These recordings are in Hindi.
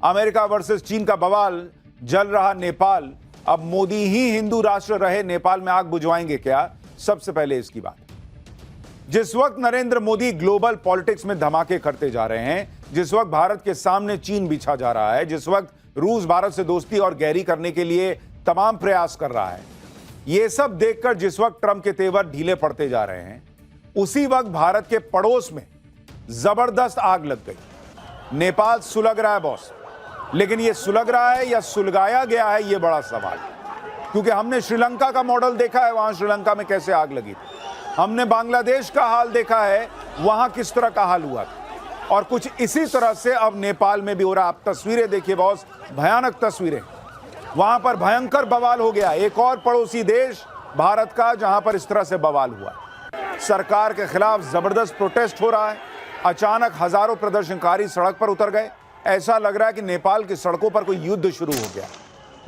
अमेरिका वर्सेस चीन का बवाल, जल रहा नेपाल। अब मोदी ही हिंदू राष्ट्र रहे नेपाल में आग बुझवाएंगे क्या? सबसे पहले इसकी बात, जिस वक्त नरेंद्र मोदी ग्लोबल पॉलिटिक्स में धमाके करते जा रहे हैं, जिस वक्त भारत के सामने चीन बिछा जा रहा है, जिस वक्त रूस भारत से दोस्ती और गहरी करने के लिए तमाम प्रयास कर रहा है, यह सब देखकर जिस वक्त ट्रंप के तेवर ढीले पड़ते जा रहे हैं, उसी वक्त भारत के पड़ोस में जबरदस्त आग लग गई। नेपाल सुलग रहा है बॉस, लेकिन यह सुलग रहा है या सुलगाया गया है, यह बड़ा सवाल। क्योंकि हमने श्रीलंका का मॉडल देखा है, वहां श्रीलंका में कैसे आग लगी थी। हमने बांग्लादेश का हाल देखा है, वहां किस तरह का हाल हुआ था। और कुछ इसी तरह से अब नेपाल में भी हो रहा। आप तस्वीरें देखिए बॉस, भयानक तस्वीरें। वहां पर भयंकर बवाल हो गया। एक और पड़ोसी देश भारत का, जहां पर इस तरह से बवाल हुआ। सरकार के खिलाफ जबरदस्त प्रोटेस्ट हो रहा है। अचानक हजारों प्रदर्शनकारी सड़क पर उतर गए। ऐसा लग रहा है कि नेपाल की सड़कों पर कोई युद्ध शुरू हो गया।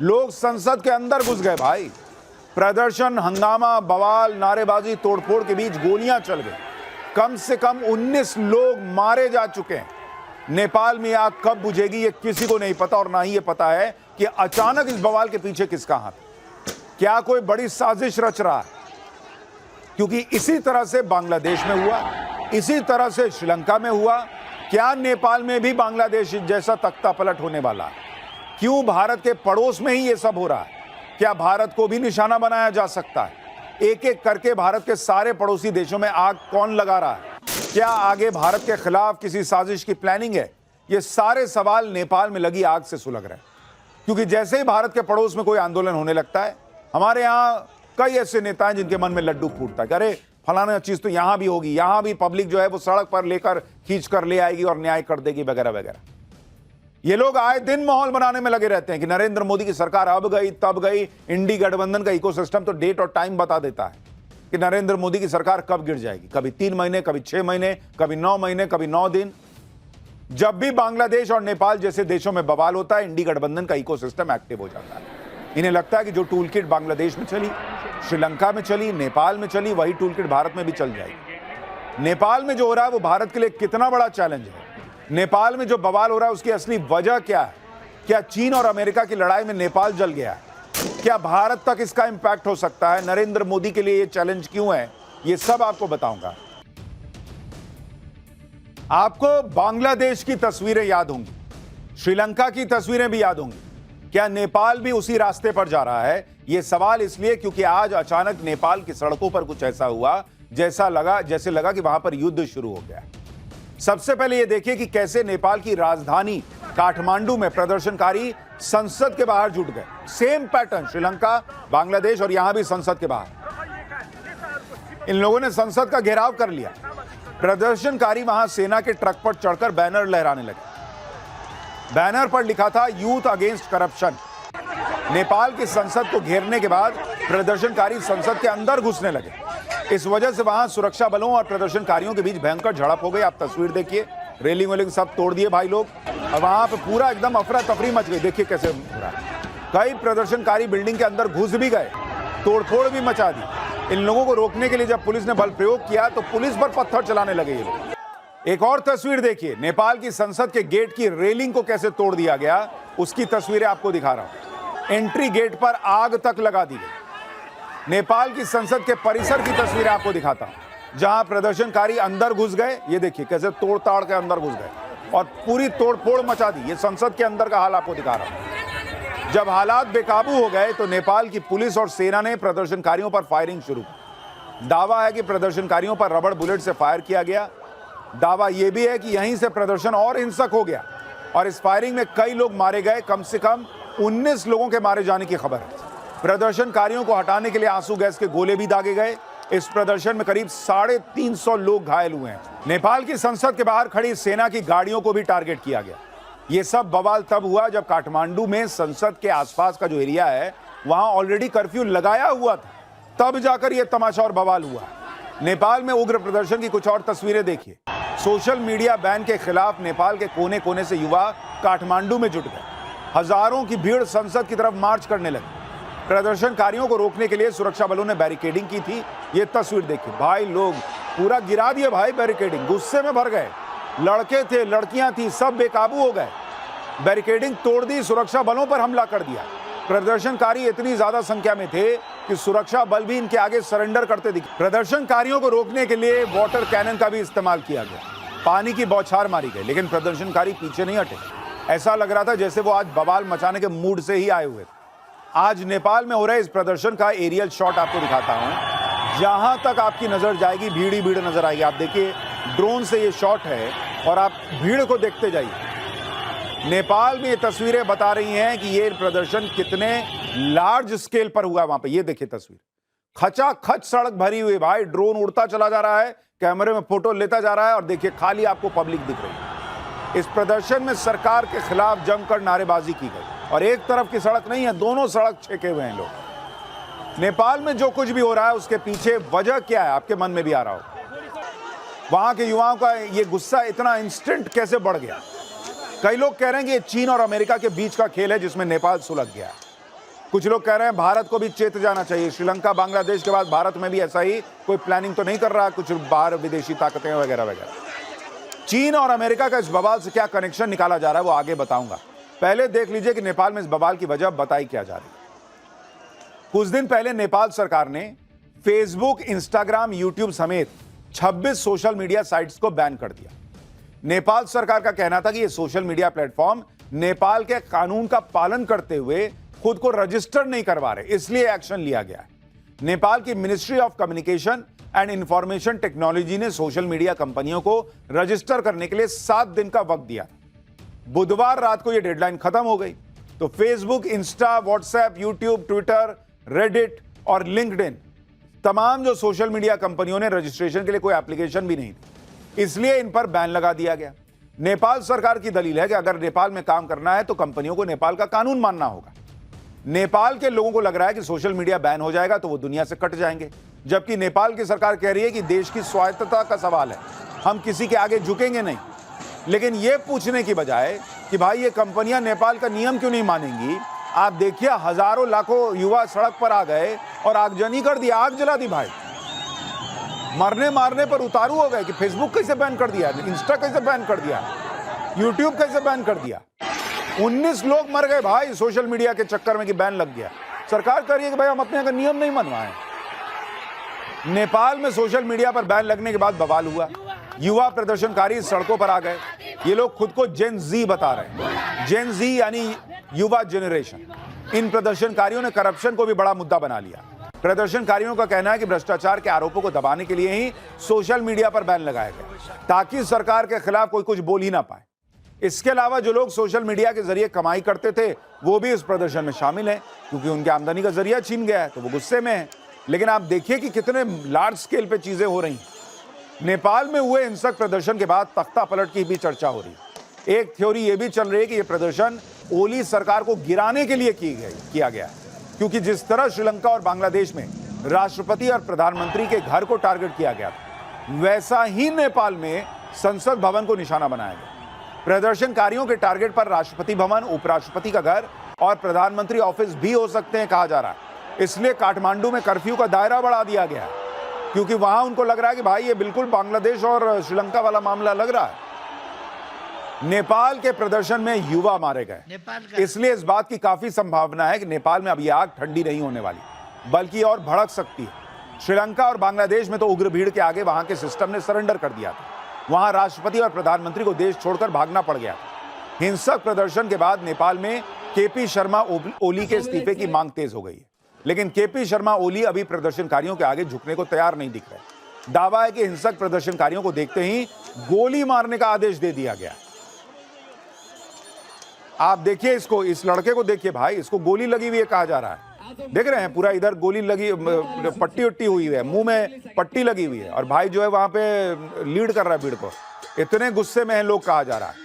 लोग संसद के अंदर घुस गए भाई। प्रदर्शन, हंगामा, बवाल, नारेबाजी, तोड़फोड़ के बीच गोलियां चल गई। कम से कम 19 लोग मारे जा चुके हैं। नेपाल में आग कब बुझेगी ये किसी को नहीं पता, और ना ही ये पता है कि अचानक इस बवाल के पीछे किसका हाथ है। क्या कोई बड़ी साजिश रच रहा है? क्योंकि इसी तरह से बांग्लादेश में हुआ, इसी तरह से श्रीलंका में हुआ। क्या नेपाल में भी बांग्लादेश जैसा तख्ता पलट होने वाला है? क्यों भारत के पड़ोस में ही ये सब हो रहा है? क्या भारत को भी निशाना बनाया जा सकता है? एक एक करके भारत के सारे पड़ोसी देशों में आग कौन लगा रहा है? क्या आगे भारत के खिलाफ किसी साजिश की प्लानिंग है? ये सारे सवाल नेपाल में लगी आग से सुलग रहे हैं। क्योंकि जैसे ही भारत के पड़ोस में कोई आंदोलन होने लगता है, हमारे यहाँ कई ऐसे नेता हैं जिनके मन में लड्डू फूटता है कि अरे फलाना चीज तो यहां भी होगी, यहां भी पब्लिक जो है वो सड़क पर लेकर खींच कर ले आएगी और न्याय कर देगी वगैरह वगैरह। ये लोग आए दिन माहौल बनाने में लगे रहते हैं कि नरेंद्र मोदी की सरकार अब गई तब गई। इंडी गठबंधन का इकोसिस्टम तो डेट और टाइम बता देता है कि नरेंद्र मोदी की सरकार कब गिर जाएगी। कभी 3 महीने, कभी 6 महीने, कभी 9 महीने, कभी 9 दिन। जब भी बांग्लादेश और नेपाल जैसे देशों में बवाल होता है, इंडी गठबंधन का इकोसिस्टम एक्टिव हो जाता है। इन्हें लगता है कि जो टूल किट बांग्लादेश में चली, श्रीलंका में चली, नेपाल में चली, वही टूल किट भारत में भी चल जाएगी। नेपाल में जो हो रहा है वो भारत के लिए कितना बड़ा चैलेंज है। नेपाल में जो बवाल हो रहा है उसकी असली वजह क्या है? क्या चीन और अमेरिका की लड़ाई में नेपाल जल गया है? क्या भारत तक इसका इंपैक्ट हो सकता है? नरेंद्र मोदी के लिए ये चैलेंज क्यों है? ये सब आपको बताऊंगा। आपको बांग्लादेश की तस्वीरें याद होंगी, श्रीलंका की तस्वीरें भी याद होंगी। क्या नेपाल भी उसी रास्ते पर जा रहा है? यह सवाल इसलिए क्योंकि आज अचानक नेपाल की सड़कों पर कुछ ऐसा हुआ जैसे लगा कि वहां पर युद्ध शुरू हो गया। सबसे पहले यह देखिए कि कैसे नेपाल की राजधानी काठमांडू में प्रदर्शनकारी संसद के बाहर जुट गए। सेम पैटर्न, श्रीलंका, बांग्लादेश और यहां भी संसद के बाहर इन लोगों ने संसद का घेराव कर लिया। प्रदर्शनकारी वहां सेना के ट्रक पर चढ़कर बैनर लहराने लगे। बैनर पर लिखा था यूथ अगेंस्ट करप्शन। नेपाल की संसद को घेरने के बाद प्रदर्शनकारी संसद के अंदर घुसने लगे। इस वजह से वहां सुरक्षा बलों और प्रदर्शनकारियों के बीच भयंकर झड़प हो गई। आप तस्वीर देखिए, रेलिंग वेलिंग सब तोड़ दिए भाई लोग, और वहां पे पूरा एकदम अफरा तफरी मच गई। देखिए कैसे हो रहा है। कई प्रदर्शनकारी बिल्डिंग के अंदर घुस भी गए, तोड़फोड़ भी मचा दी। इन लोगों को रोकने के लिए जब पुलिस ने बल प्रयोग किया तो पुलिस पर पत्थर चलाने लगे ये लोग। एक और तस्वीर देखिए, नेपाल की संसद के गेट की रेलिंग को कैसे तोड़ दिया गया, उसकी तस्वीरें आपको दिखा रहा हूं। एंट्री गेट पर आग तक लगा दी गई। नेपाल की संसद के परिसर की तस्वीरें आपको दिखाता हूं, जहां प्रदर्शनकारी अंदर घुस गए। ये देखिए कैसे तोड़ ताड़ के अंदर घुस गए और पूरी तोड़फोड़ मचा दी। ये संसद के अंदर का हाल आपको दिखा रहा हूं। जब हालात बेकाबू हो गए तो नेपाल की पुलिस और सेना ने प्रदर्शनकारियों पर फायरिंग शुरू की। दावा है कि प्रदर्शनकारियों पर रबड़ बुलेट से फायर किया गया। दावा यह भी है कि यहीं से प्रदर्शन और हिंसक हो गया और इस फायरिंग में कई लोग मारे गए। कम से कम 19 लोगों के मारे जाने की खबर है। प्रदर्शनकारियों को हटाने के लिए आंसू गैस के गोले भी दागे गए। इस प्रदर्शन में करीब 350 लोग घायल हुए हैं। नेपाल की संसद के बाहर खड़ी सेना की गाड़ियों को भी टारगेट किया गया। यह सब बवाल तब हुआ जब काठमांडू में संसद के आसपास का जो एरिया है वहां ऑलरेडी कर्फ्यू लगाया हुआ था। तब जाकर यह तमाशा और बवाल हुआ। नेपाल में उग्र प्रदर्शन की कुछ और तस्वीरें देखिए। सोशल मीडिया बैन के खिलाफ नेपाल के कोने कोने से युवा काठमांडू में जुट गए। हजारों की भीड़ संसद की तरफ मार्च करने लगी। प्रदर्शनकारियों को रोकने के लिए सुरक्षा बलों ने बैरिकेडिंग की थी। ये तस्वीर देखिए भाई, लोग पूरा गिरा दिए भाई बैरिकेडिंग, गुस्से में भर गए। लड़के थे, लड़कियां थी, सब बेकाबू हो गए। बैरिकेडिंग तोड़ दी, सुरक्षा बलों पर हमला कर दिया। प्रदर्शनकारी इतनी ज्यादा संख्या में थे कि सुरक्षा बल भी इनके आगे सरेंडर करते दिखे। प्रदर्शनकारियों को रोकने के लिए वाटर कैनन का भी इस्तेमाल किया गया, पानी की बौछार मारी गई, लेकिन प्रदर्शनकारी पीछे नहीं हटे। ऐसा लग रहा था जैसे वो आज बवाल मचाने के मूड से ही आए हुए थे। आज नेपाल में हो रहे इस प्रदर्शन का एरियल शॉट आपको दिखाता हूं। जहां तक आपकी नजर जाएगी भीड़ ही भीड़ नजर आएगी। आप देखिए ड्रोन से ये शॉट है और आप भीड़ को देखते जाइए। नेपाल में ये तस्वीरें बता रही हैं कि ये प्रदर्शन कितने लार्ज स्केल पर हुआ। वहां पे ये देखिए तस्वीर, खचाखच सड़क भरी हुई भाई, ड्रोन उड़ता चला जा रहा है, कैमरे में फोटो लेता जा रहा है और देखिए खाली आपको पब्लिक दिख रही है। इस प्रदर्शन में सरकार के खिलाफ जमकर नारेबाजी की गई और एक तरफ की सड़क नहीं है, दोनों सड़क छेके हुए हैं लोग। नेपाल में जो कुछ भी हो रहा है उसके पीछे वजह क्या है, आपके मन में भी आ रहा हो। वहां के युवाओं का ये गुस्सा इतना इंस्टेंट कैसे बढ़ गया। कई लोग कह रहे हैं कि ये चीन और अमेरिका के बीच का खेल है जिसमें नेपाल सुलझ गया। कुछ लोग कह रहे हैं भारत को भी चेत जाना चाहिए। श्रीलंका बांग्लादेश के बाद भारत में भी ऐसा ही कोई प्लानिंग तो नहीं कर रहा, कुछ बाहर विदेशी ताकतें वगैरह वगैरह। चीन और अमेरिका का इस बवाल से क्या कनेक्शन निकाला जा रहा है वो आगे बताऊंगा। पहले देख लीजिए कि नेपाल में इस बवाल की वजह बताई क्या जा रही है। कुछ दिन पहले नेपाल सरकार ने फेसबुक, इंस्टाग्राम, यूट्यूब समेत 26 सोशल मीडिया साइट्स को बैन कर दिया। नेपाल सरकार का कहना था कि ये सोशल मीडिया प्लेटफॉर्म नेपाल के कानून का पालन करते हुए खुद को रजिस्टर नहीं करवा रहे, इसलिए एक्शन लिया गया है। नेपाल की ministry of communication and information technology ने सोशल मीडिया कंपनियों को रजिस्टर करने के लिए 7 दिन का वक्त दिया। बुधवार रात को यह डेडलाइन खत्म हो गई तो Facebook, Insta, WhatsApp, YouTube, Twitter, Reddit और लिंक्डइन, तमाम जो सोशल मीडिया कंपनियों ने रजिस्ट्रेशन के लिए कोई एप्लीकेशन भी नहीं थी, इसलिए इन पर बैन लगा दिया गया। नेपाल सरकार की दलील है कि अगर नेपाल में काम करना है तो कंपनियों को नेपाल का कानून मानना होगा। नेपाल के लोगों को लग रहा है कि सोशल मीडिया बैन हो जाएगा तो वो दुनिया से कट जाएंगे, जबकि नेपाल की सरकार कह रही है कि देश की स्वायत्तता का सवाल है, हम किसी के आगे झुकेंगे नहीं। लेकिन यह पूछने की बजाय कि भाई ये कंपनियां नेपाल का नियम क्यों नहीं मानेंगी, आप देखिए हजारों लाखों युवा सड़क पर आ गए और आगजनी कर दिया, आग जला दी भाई। मरने मारने पर उतारू हो गए कि फेसबुक कैसे बैन कर दिया, इंस्टा कैसे बैन कर दिया, यूट्यूब कैसे बैन कर दिया। 19 लोग मर गए भाई सोशल मीडिया के चक्कर में कि बैन लग गया। सरकार कह रही है कि भाई हम अपने यहाँ का नियम नहीं मनवाए। नेपाल में सोशल मीडिया पर बैन लगने के बाद बवाल हुआ, युवा प्रदर्शनकारी सड़कों पर आ गए। ये लोग खुद को जेन जी बता रहे हैं, जेन जी यानी युवा जेनरेशन। इन प्रदर्शनकारियों ने करप्शन को भी बड़ा मुद्दा बना लिया। प्रदर्शनकारियों का कहना है कि भ्रष्टाचार के आरोपों को दबाने के लिए ही सोशल मीडिया पर बैन लगाया गया ताकि सरकार के खिलाफ कोई कुछ बोल ही ना पाए। इसके अलावा जो लोग सोशल मीडिया के जरिए कमाई करते थे वो भी इस प्रदर्शन में शामिल हैं, क्योंकि उनके आमदनी का जरिया छीन गया है तो वो गुस्से में है। लेकिन आप देखिए कि कितने लार्ज स्केल पे चीजें हो रही हैं। नेपाल में हुए हिंसक प्रदर्शन के बाद तख्ता पलट की भी चर्चा हो रही है। एक थ्योरी ये भी चल रही है कि यह प्रदर्शन ओली सरकार को गिराने के लिए किया गया है, क्योंकि जिस तरह श्रीलंका और बांग्लादेश में राष्ट्रपति और प्रधानमंत्री के घर को टारगेट किया गया था, वैसा ही नेपाल में संसद भवन को निशाना बनाया गया। प्रदर्शनकारियों के टारगेट पर राष्ट्रपति भवन, उपराष्ट्रपति का घर और प्रधानमंत्री ऑफिस भी हो सकते हैं कहा जा रहा है। इसलिए काठमांडू में कर्फ्यू का दायरा बढ़ा दिया गया है, क्योंकि वहां उनको लग रहा है कि भाई ये बिल्कुल बांग्लादेश और श्रीलंका वाला मामला लग रहा है। नेपाल के प्रदर्शन में युवा मारे गए, इसलिए इस बात की काफी संभावना है कि नेपाल में अब ये आग ठंडी नहीं होने वाली, बल्कि और भड़क सकती है। श्रीलंका और बांग्लादेश में तो उग्र भीड़ के आगे वहां के सिस्टम ने सरेंडर कर दिया था। वहां राष्ट्रपति और प्रधानमंत्री को देश छोड़कर भागना पड़ गया था। हिंसक प्रदर्शन के बाद नेपाल में केपी शर्मा ओली के इस्तीफे की मांग तेज हो गई है, लेकिन केपी शर्मा ओली अभी प्रदर्शनकारियों के आगे झुकने को तैयार नहीं दिख रहे। दावा है कि हिंसक प्रदर्शनकारियों को देखते ही गोली मारने का आदेश दे दिया गया। आप देखिए इसको, इस लड़के को देखिए भाई, इसको गोली लगी हुई है कहा जा रहा है। देख रहे हैं पूरा इधर गोली लगी, पट्टी उट्टी हुई है, मुंह में पट्टी लगी हुई है और भाई जो है वहां पे लीड कर रहा है भीड़ को। इतने गुस्से में हैं लोग कहा जा रहा है।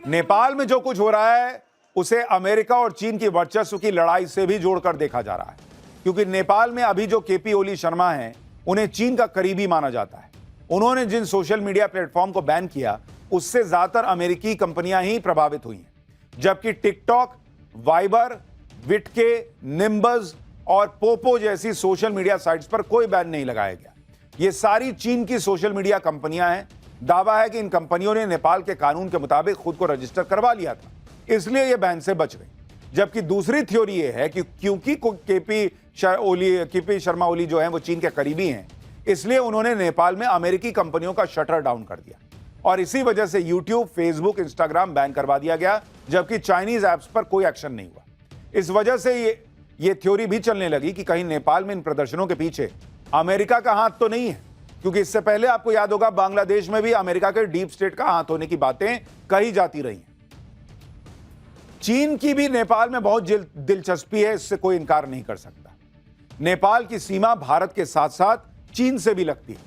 नेपाल में जो कुछ हो रहा है उसे अमेरिका और चीन की वर्चस्व की लड़ाई से भी जोड़कर देखा जा रहा है, क्योंकि नेपाल में अभी जो केपी ओली शर्मा हैं उन्हें चीन का करीबी माना जाता है। उन्होंने जिन सोशल मीडिया प्लेटफॉर्म को बैन किया उससे ज्यादातर अमेरिकी कंपनियां ही प्रभावित हुई हैं, जबकि टिकटॉक, वाइबर, विटके, निम्बस और पोपो जैसी सोशल मीडिया साइट्स पर कोई बैन नहीं लगाया गया। ये सारी चीन की सोशल मीडिया कंपनियां हैं दावा है कि इन कंपनियों ने नेपाल के कानून के मुताबिक खुद को रजिस्टर करवा लिया था, इसलिए ये बैन से बच गई। जबकि दूसरी थ्योरी ये है कि क्योंकि केपी शर्मा ओली जो है वो चीन के करीबी हैं, इसलिए उन्होंने नेपाल में अमेरिकी कंपनियों का शटर डाउन कर दिया और इसी वजह से यूट्यूब, फेसबुक, इंस्टाग्राम बैन करवा दिया गया, जबकि चाइनीज ऐप्स पर कोई एक्शन नहीं हुआ। इस वजह से ये थ्योरी भी चलने लगी कि कहीं नेपाल में इन प्रदर्शनों के पीछे अमेरिका का हाथ तो नहीं है, क्योंकि इससे पहले आपको याद होगा बांग्लादेश में भी अमेरिका के डीप स्टेट का हाथ होने की बातें कही जाती रही हैं। चीन की भी नेपाल में बहुत दिलचस्पी है, इससे कोई इनकार नहीं कर सकता। नेपाल की सीमा भारत के साथ साथ चीन से भी लगती है।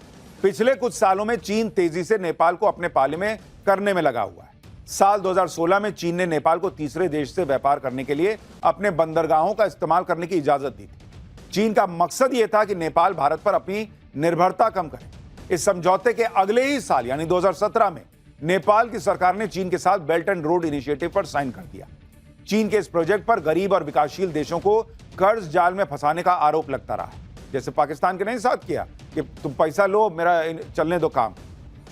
पिछले कुछ सालों में चीन तेजी से नेपाल को अपने पाले में करने में लगा हुआ है। साल 2016 में चीन ने नेपाल को तीसरे देश से व्यापार करने के लिए अपने बंदरगाहों का इस्तेमाल करने की इजाजत दी थी। चीन का मकसद यह था कि नेपाल भारत पर अपनी निर्भरता कम करे। इस समझौते के अगले ही साल यानी 2017 में नेपाल की सरकार ने चीन के साथ बेल्ट एंड रोड इनिशिएटिव पर साइन कर दिया। चीन के इस प्रोजेक्ट पर गरीब और विकासशील देशों को कर्ज जाल में फंसाने का आरोप लगता रहा है। जैसे पाकिस्तान के नहीं साथ किया कि तुम पैसा लो, मेरा चलने दो काम,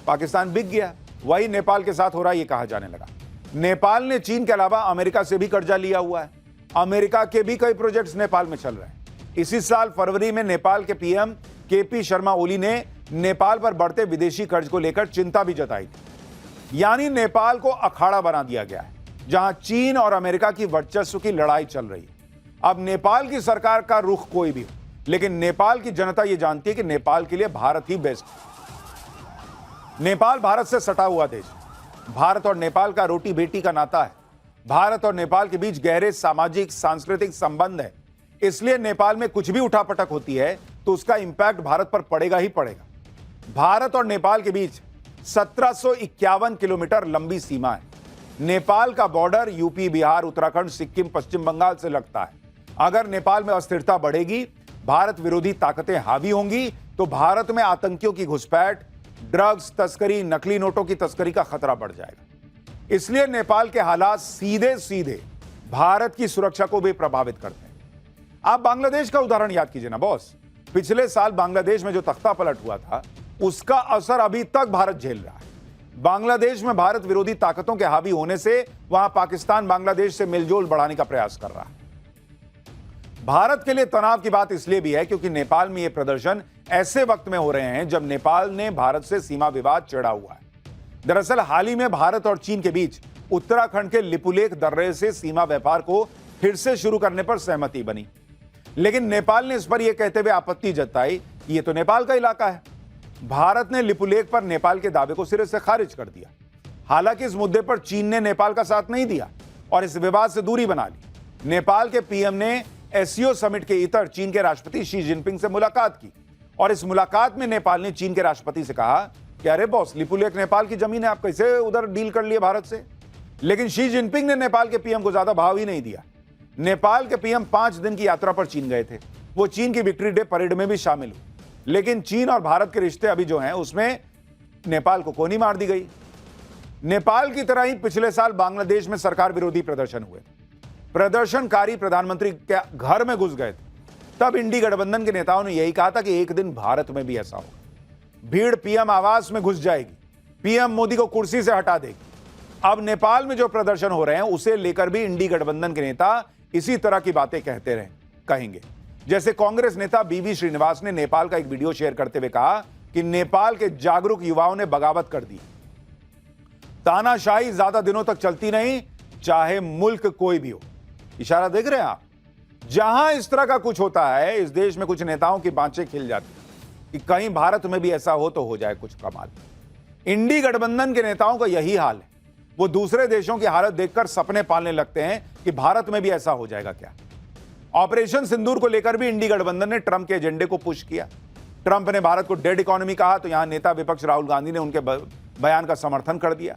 पाकिस्तान बिक गया। वही नेपाल के साथ हो रहा है, ये कहा जाने लगा। नेपाल ने चीन के अलावा अमेरिका से भी कर्जा लिया हुआ है। अमेरिका के भी कई प्रोजेक्ट्स नेपाल में चल रहे हैं। इसी साल फरवरी में नेपाल के पीएम केपी शर्मा ओली ने नेपाल पर बढ़ते विदेशी कर्ज को लेकर चिंता भी जताई थी। यानी नेपाल को अखाड़ा बना दिया गया है, जहां चीन और अमेरिका की वर्चस्व की लड़ाई चल रही है। अब नेपाल की सरकार का रुख कोई भी हो, लेकिन नेपाल की जनता यह जानती है कि नेपाल के लिए भारत ही बेस्ट है। नेपाल भारत से सटा हुआ देश है। भारत और नेपाल का रोटी बेटी का नाता है। भारत और नेपाल के बीच गहरे सामाजिक सांस्कृतिक संबंध है। इसलिए नेपाल में कुछ भी उठापटक होती है तो उसका इंपैक्ट भारत पर पड़ेगा ही पड़ेगा। भारत और नेपाल के बीच 1751 किलोमीटर लंबी सीमा है। नेपाल का बॉर्डर यूपी, बिहार, उत्तराखंड, सिक्किम, पश्चिम बंगाल से लगता है। अगर नेपाल में अस्थिरता बढ़ेगी, भारत विरोधी ताकतें हावी होंगी, तो भारत में आतंकियों की घुसपैठ, ड्रग्स तस्करी, नकली नोटों की तस्करी का खतरा बढ़ जाएगा। इसलिए नेपाल के हालात सीधे सीधे भारत की सुरक्षा को भी प्रभावित करते हैं। आप बांग्लादेश का उदाहरण याद कीजिए ना बॉस। पिछले साल बांग्लादेश में जो तख्ता पलट हुआ था, उसका असर अभी तक भारत झेल रहा है। बांग्लादेश में भारत विरोधी ताकतों के हावी होने से वहां पाकिस्तान बांग्लादेश से मेलजोल बढ़ाने का प्रयास कर रहा है। भारत के लिए तनाव की बात इसलिए भी है क्योंकि नेपाल में यह प्रदर्शन ऐसे वक्त में हो रहे हैं जब नेपाल ने भारत से सीमा विवाद छेड़ा हुआ है। दरअसल हाल ही में भारत और चीन के बीच उत्तराखंड के लिपुलेख दर्रे से सीमा व्यापार को फिर से शुरू करने पर सहमति बनी, लेकिन नेपाल ने इस पर यह कहते हुए आपत्ति जताई कि यह तो नेपाल का इलाका है। भारत ने लिपुलेख पर नेपाल के दावे को सिरे से खारिज कर दिया। हालांकि इस मुद्दे पर चीन ने नेपाल का साथ नहीं दिया और इस विवाद से दूरी बना ली। नेपाल के पीएम ने एससीओ समिट के इतर चीन के राष्ट्रपति शी जिनपिंग से मुलाकात की और इस मुलाकात में नेपाल ने चीन के राष्ट्रपति से कहा कि अरे बॉस, लिपुलेख नेपाल की जमीन है, आप कैसे उधर डील कर लिए भारत से। लेकिन शी जिनपिंग ने नेपाल के पीएम को ज्यादा भाव ही नहीं दिया। नेपाल के पीएम 5 दिन की यात्रा पर चीन गए थे। वो चीन की विक्ट्री डे परेड में भी शामिल हुए, लेकिन चीन और भारत के रिश्ते अभी जो हैं उसमें नेपाल को कोनी मार दी गई। नेपाल की तरह ही पिछले साल बांग्लादेश में सरकार विरोधी प्रदर्शन हुए थे। प्रदर्शनकारी प्रधानमंत्री के घर में घुस गए थे। तब इंडी गठबंधन के नेताओं ने यही कहा था कि एक दिन भारत में भी ऐसा होगा। भीड़ पीएम आवास में घुस जाएगी, पीएम मोदी को कुर्सी से हटा देगी। अब नेपाल में जो प्रदर्शन हो रहे हैं उसे लेकर भी इंडी गठबंधन के नेता इसी तरह की बातें कहेंगे। जैसे कांग्रेस नेता बीवी श्रीनिवास ने नेपाल का एक वीडियो शेयर करते हुए कहा कि नेपाल के जागरूक युवाओं ने बगावत कर दी। तानाशाही ज्यादा दिनों तक चलती नहीं, चाहे मुल्क कोई भी हो। इशारा देख रहे हैं आप? जहां इस तरह का कुछ होता है, इस देश में कुछ नेताओं की बाँचें खिल जाती कि कहीं भारत में भी ऐसा हो तो हो जाए कुछ कमाल। इंडी गठबंधन के नेताओं का यही हाल है। वो दूसरे देशों की हालत देखकर सपने पालने लगते हैं कि भारत में भी ऐसा हो जाएगा क्या। ऑपरेशन सिंदूर को लेकर भी इंडी गठबंधन ने ट्रंप के एजेंडे को पुश किया। ट्रंप ने भारत को डेड इकोनॉमी कहा तो यहां नेता विपक्ष राहुल गांधी ने उनके बयान का समर्थन कर दिया।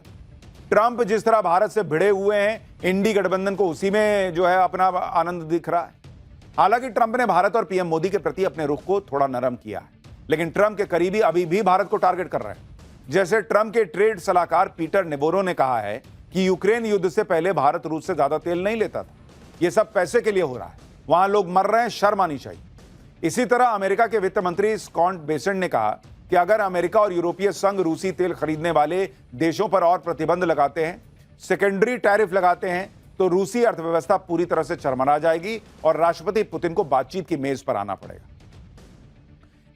ट्रंप जिस तरह भारत से भिड़े हुए हैं, इंडी गठबंधन को उसी में जो है अपना आनंद दिख रहा है। हालांकि ट्रंप ने भारत और पीएम मोदी के प्रति अपने रुख को थोड़ा नरम किया है, लेकिन ट्रंप के करीबी अभी भी भारत को टारगेट कर रहे हैं। जैसे ट्रंप के ट्रेड सलाहकार पीटर नेबोरो ने कहा है कि यूक्रेन युद्ध से पहले भारत रूस से ज्यादा तेल नहीं लेता था, यह सब पैसे के लिए हो रहा है, वहां लोग मर रहे हैं, शर्म आनी चाहिए। इसी तरह अमेरिका के वित्त मंत्री स्कॉट बेसेंट ने कहा कि अगर अमेरिका और यूरोपीय संघ रूसी तेल खरीदने वाले देशों पर और प्रतिबंध लगाते हैं, सेकेंडरी टैरिफ लगाते हैं, तो रूसी अर्थव्यवस्था पूरी तरह से चरमरा जाएगी और राष्ट्रपति पुतिन को बातचीत की मेज पर आना पड़ेगा।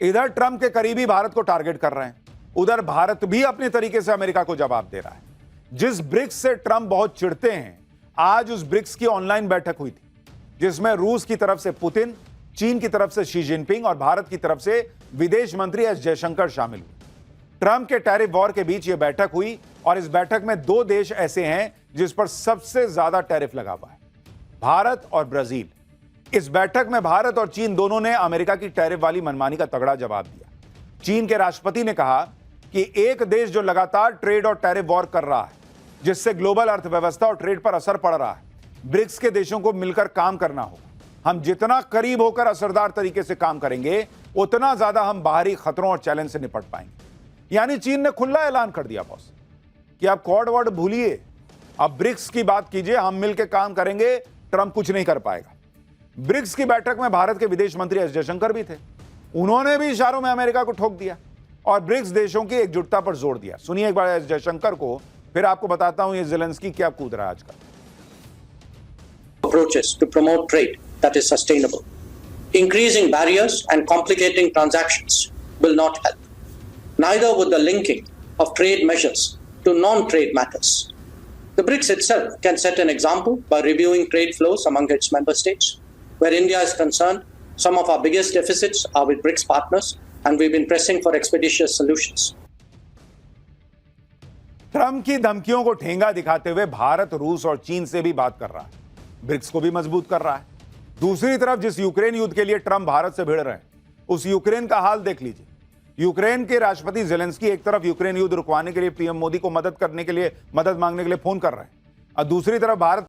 इधर ट्रंप के करीबी भारत को टारगेट कर रहे हैं, उधर भारत भी अपने तरीके से अमेरिका को जवाब दे रहा है। जिस ब्रिक्स से ट्रंप बहुत चिढ़ते हैं, आज उस ब्रिक्स की ऑनलाइन बैठक हुई थी, जिसमें रूस की तरफ से पुतिन, चीन की तरफ से शी जिनपिंग और भारत की तरफ से विदेश मंत्री एस जयशंकर शामिल हुए। ट्रंप के टैरिफ वॉर के बीच यह बैठक हुई और इस बैठक में दो देश ऐसे हैं जिस पर सबसे ज्यादा टैरिफ लगा हुआ है, भारत और ब्राजील। इस बैठक में भारत और चीन दोनों ने अमेरिका की टैरिफ वाली मनमानी का तगड़ा जवाब दिया। चीन के राष्ट्रपति ने कहा कि एक देश जो लगातार ट्रेड और टैरिफ वॉर कर रहा है, जिससे ग्लोबल अर्थव्यवस्था और ट्रेड पर असर पड़ रहा है, ब्रिक्स के देशों को मिलकर काम करना होगा। हम जितना करीब होकर असरदार तरीके से काम करेंगे, उतना ज्यादा हम बाहरी खतरों और चैलेंज से निपट पाएंगे। यानी चीन ने खुला ऐलान कर दिया बॉस कि आप क्वाड वर्ड भूलिए, अब ब्रिक्स की बात कीजिए, हम मिलकर काम करेंगे, ट्रंप कुछ नहीं कर पाएगा। ब्रिक्स की बैठक में भारत के विदेश मंत्री एस जयशंकर भी थे। उन्होंने भी इशारों में अमेरिका को ठोक दिया और ब्रिक्स देशों की एकजुटता पर जोर दिया। सुनिए एक बार एस जयशंकर को, फिर आपको बताता हूं ये ज़ेलेंस्की क्या कूद रहा है आजकल। Approaches to promote trade that is sustainable. Increasing barriers and complicating transactions will not help. Neither would the linking of trade measures to non-trade matters. The BRICS itself can set an example by reviewing trade flows among its member states. Where India is concerned, some of our biggest deficits are with BRICS partners, and we've been pressing for expeditious solutions. Trump की धमकियों को ठेंगा दिखाते हुए भारत, रूस और चीन से भी बात कर रहा है, ब्रिक्स को भी मजबूत कर रहा है। दूसरी तरफ जिस यूक्रेन युद्ध के लिए ट्रंप भारत से भिड़ रहे हैं, उस यूक्रेन का हाल देख लीजिए। यूक्रेन के राष्ट्रपति ज़ेलेंस्की एक तरफ यूक्रेन युद्ध रुकवाने के लिए पीएम मोदी को मदद मांगने के लिए फोन कर रहे हैं और दूसरी तरफ भारत